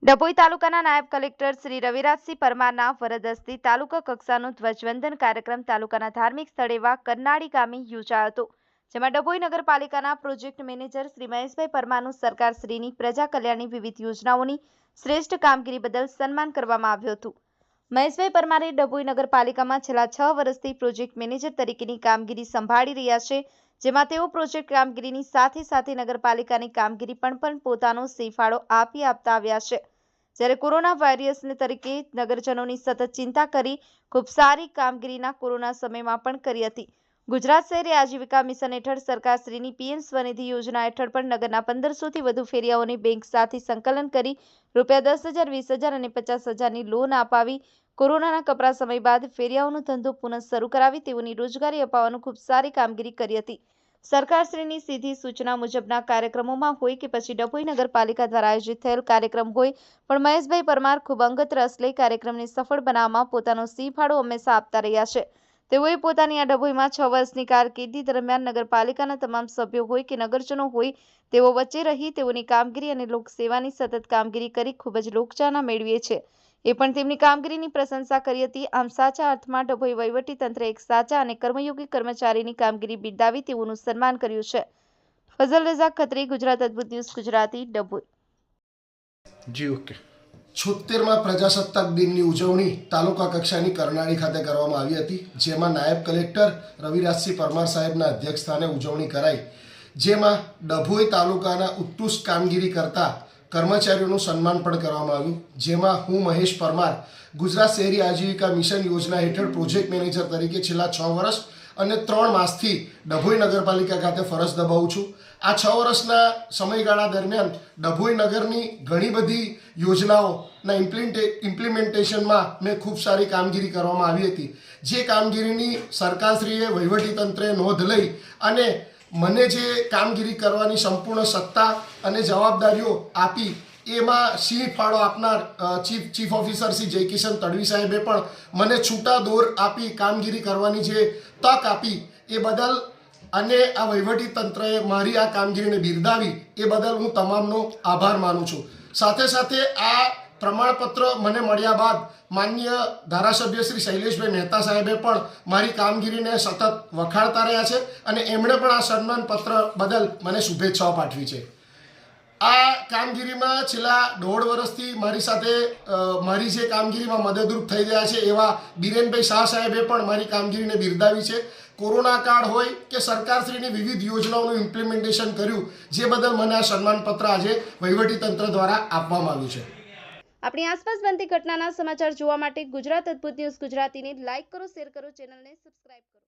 ડભોઈ તાલુકાના નાયબ કલેક્ટર શ્રી રવિરાજસિંહ પરમારના વરદ હસ્તે તાલુકા કક્ષાનો ધ્વજવંદન કાર્યક્રમ તાલુકાના ધાર્મિક સ્થળ એવા કરનાળી ગામે યોજાયો હતો, જેમાં ડભોઈ નગરપાલિકાના પ્રોજેક્ટ મેનેજર શ્રી મહેશભાઈ પરમારનું સરકારશ્રીની પ્રજા કલ્યાણની વિવિધ યોજનાઓની શ્રેષ્ઠ કામગીરી બદલ સન્માન કરવામાં આવ્યું હતું. મહેશભાઈ પરમારે ડભોઈ નગરપાલિકામાં છેલ્લા 6 વર્ષથી પ્રોજેક્ટ મેનેજર તરીકેની કામગીરી સંભાળી રહ્યા છે, જેમાં તેઓ પ્રોજેક્ટ કામગીરીની સાથે સાથે નગરપાલિકાની કામગીરી પણ પોતાનો સેફાળો આપતા આવ્યા છે. જ્યારે કોરોના વાયરસને તરીકે નગરજનોની સતત ચિંતા કરી ખૂબ સારી કામગીરીના કોરોના સમયમાં પણ કરી હતી. ગુજરાત શહેરી આજીવિકા મિશન હેઠળ સરકારશ્રીની પીએમ સ્વનિધિ યોજના હેઠળ પણ નગરના 1500થી વધુ ફેરિયાઓને બેંક સાથે સંકલન કરી રૂપિયા 10,000, 20,000 અને 50,000ની લોન અપાવી કોરોનાના કપરા સમય બાદ ફેરિયાઓનો ધંધો પુનઃ શરૂ કરાવી તેઓની રોજગારી અપાવવાનું ખૂબ સારી કામગીરી કરી હતી. સરકારશ્રીની સીધી સૂચના મુજબના કાર્યક્રમોમાં હોય કે પછી ડભોઈ નગરપાલિકા દ્વારા આયોજિત થયેલ કાર્યક્રમ હોય, પણ મહેશભાઈ પરમાર ખૂબ અંગત રસ લઈ કાર્યક્રમને સફળ બનાવવામાં પોતાનો સિંહફાળો હંમેશા આપતા રહ્યા છે. તેઓએ પોતાની આ ડભોઈમાં 6 વર્ષની કારકિર્દી દરમિયાન નગરપાલિકાના તમામ સભ્યો હોય કે નગરજનો હોય તેઓ વચ્ચે રહી તેઓની કામગીરી અને લોકસેવાની સતત કામગીરી કરી ખૂબ જ લોકચાહના મેળવીએ છે. એ પણ તેમની કામગીરીની પ્રશંસા કરી હતી. આમ સાચા અર્થમાં ડભોઈ વહીવટી તંત્રે એક સાચા અને કર્મયોગી કર્મચારીની કામગીરી બિરદાવી તેઓનું સન્માન કર્યું છે. ફઝલ રઝા ખત્રી, ગુજરાત અદ્ભુત ન્યૂઝ ગુજરાતી, ડભોઈ. જી ઓકે. 76મા પ્રજાસત્તાક દિનની ઉજવણી તાલુકા કક્ષાની કરનાળી ખાતે કરવામાં આવી હતી, જેમાં નાયબ કલેક્ટર રવિરાજસિંહ પરમાર સાહેબના અધ્યક્ષસ્થાને ઉજવણી કરાઈ, જેમાં ડભોઈ તાલુકાના ઉત્કૃષ્ટ કામગીરી કરતા કર્મચારીઓનું સન્માન પણ કરવામાં આવ્યું. જેમાં હું મહેશ પરમાર ગુજરાત શહેરી આજીવિકા મિશન યોજના હેઠળ પ્રોજેક્ટ મેનેજર તરીકે છેલ્લા 6 વર્ષ અને 3 માસથી ડભોઈ નગરપાલિકા ખાતે ફરજ બજાવું છું. આ 6 વર્ષના સમયગાળા દરમિયાન ડભોઈ નગરની ઘણી બધી યોજનાઓના ઇમ્પ્લિમેન્ટેશનમાં મેં ખૂબ સારી કામગીરી કરવામાં આવી હતી. જે કામગીરીની સરકારશ્રીએ વહીવટીતંત્રે નોંધ લઈ અને મને જે કામગીરી કરવાની સંપૂર્ણ સત્તા અને જવાબદારીઓ આપી, એમાં સિંહ ફાળો આપનાર ચીફ ઓફિસર શ્રી જયકિશન તડવી સાહેબે પણ મને છૂટા દોર આપી કામગીરી કરવાની જે તક આપી એ બદલ અને આ વહીવટી તંત્રએ મારી આ કામગીરીને બિરદાવી એ બદલ હું તમામનો આભાર માનું છું. સાથે સાથે આ પ્રમાણપત્ર મને મળ્યા બાદ માનનીય ધારાસભ્ય શ્રી શૈલેષભાઈ મહેતા સાહેબે પણ મારી કામગીરીને સતત વખાણતા રહ્યા છે અને એમણે પણ આ સન્માનપત્ર બદલ મને શુભેચ્છાઓ પાઠવી છે. આ કામગીરીમાં છેલ્લા 1.5 વર્ષથી મારી સાથે મારી જે કામગીરીમાં મદદરૂપ થઈ રહ્યા છે એવા બિરેનભાઈ શાહ સાહેબે પણ મારી કામગીરીને બિરદાવી છે. કોરોના કાળ હોય કે સરકારશ્રીની વિવિધ યોજનાઓનું ઇમ્પ્લિમેન્ટેશન કર્યું, જે બદલ મને આ સન્માનપત્ર આજે વહીવટીતંત્ર દ્વારા આપવામાં આવ્યું છે. આપણી આસપાસ બનતી ઘટનાના સમાચાર જોવા માટે ગુજરાત અદ્ભુત ન્યૂઝ ગુજરાતીને લાઇક કરો, શેર કરો, ચેનલને સબસ્ક્રાઇબ કરો.